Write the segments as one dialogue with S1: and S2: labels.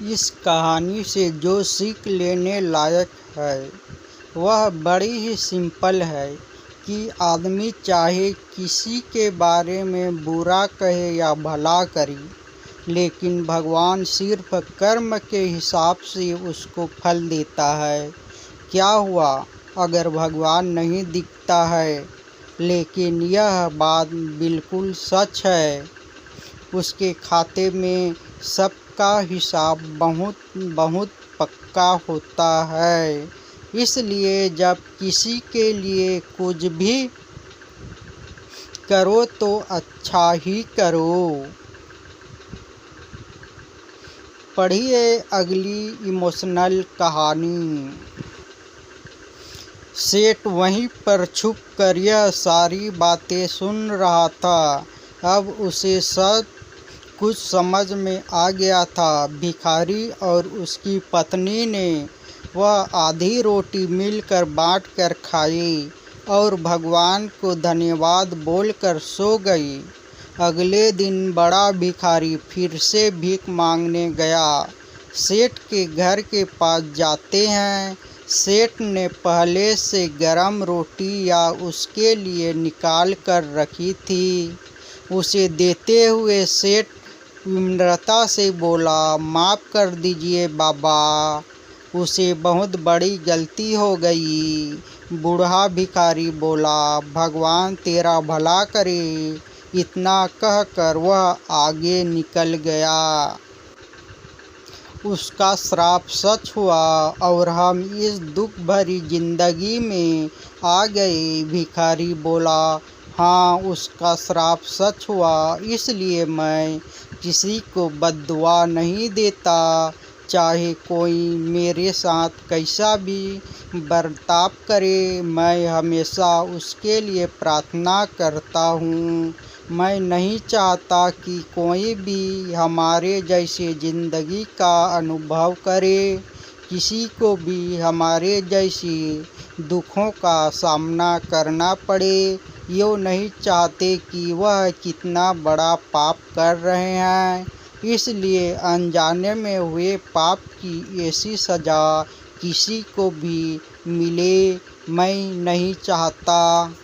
S1: इस कहानी से जो सीख लेने लायक है वह बड़ी ही सिंपल है कि आदमी चाहे किसी के बारे में बुरा कहे या भला करे, लेकिन भगवान सिर्फ कर्म के हिसाब से उसको फल देता है। क्या हुआ अगर भगवान नहीं दिखता है, लेकिन यह बात बिल्कुल सच है, उसके खाते में सबका हिसाब बहुत बहुत पक्का होता है। इसलिए जब किसी के लिए कुछ भी करो तो अच्छा ही करो। पढ़िए अगली इमोशनल कहानी। सेठ वहीं पर छुप कर यह सारी बातें सुन रहा था। अब उसे सब कुछ समझ में आ गया था। भिखारी और उसकी पत्नी ने वह आधी रोटी मिलकर बांटकर खाई और भगवान को धन्यवाद बोलकर सो गई। अगले दिन बड़ा भिखारी फिर से भीख मांगने गया। सेठ के घर के पास जाते हैं। सेठ ने पहले से गरम रोटी या उसके लिए निकाल कर रखी थी। उसे देते हुए सेठ विनम्रता से बोला, माफ़ कर दीजिए बाबा, उसे बहुत बड़ी गलती हो गई। बूढ़ा भिखारी बोला, भगवान तेरा भला करे। इतना कहकर वह आगे निकल गया। उसका श्राप सच हुआ और हम इस दुख भरी जिंदगी में आ गए। भिखारी बोला, हाँ उसका श्राप सच हुआ, इसलिए मैं किसी को बद्दुआ नहीं देता। चाहे कोई मेरे साथ कैसा भी बर्ताव करे, मैं हमेशा उसके लिए प्रार्थना करता हूँ। मैं नहीं चाहता कि कोई भी हमारे जैसे ज़िंदगी का अनुभव करे, किसी को भी हमारे जैसी दुखों का सामना करना पड़े। यूँ नहीं चाहते कि वह कितना बड़ा पाप कर रहे हैं, इसलिए अनजाने में हुए पाप की ऐसी सज़ा किसी को भी मिले, मैं नहीं चाहता।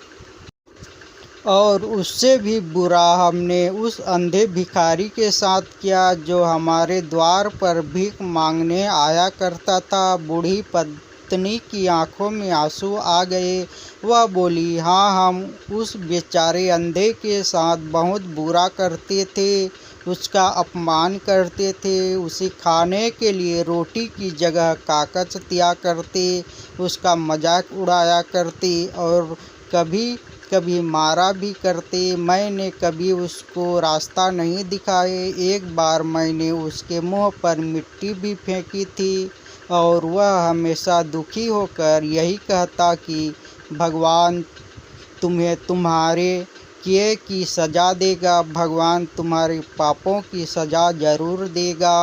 S1: और उससे भी बुरा हमने उस अंधे भिखारी के साथ किया जो हमारे द्वार पर भीख मांगने आया करता था। बूढ़ी पत्नी की आंखों में आंसू आ गए। वह बोली, हाँ हम उस बेचारे अंधे के साथ बहुत बुरा करते थे, उसका अपमान करते थे, उसे खाने के लिए रोटी की जगह कागज दिया करते, उसका मजाक उड़ाया करते और कभी कभी मारा भी करते। मैंने कभी उसको रास्ता नहीं दिखाए। एक बार मैंने उसके मुंह पर मिट्टी भी फेंकी थी और वह हमेशा दुखी होकर यही कहता कि भगवान तुम्हें तुम्हारे किए की सज़ा देगा, भगवान तुम्हारे पापों की सज़ा ज़रूर देगा।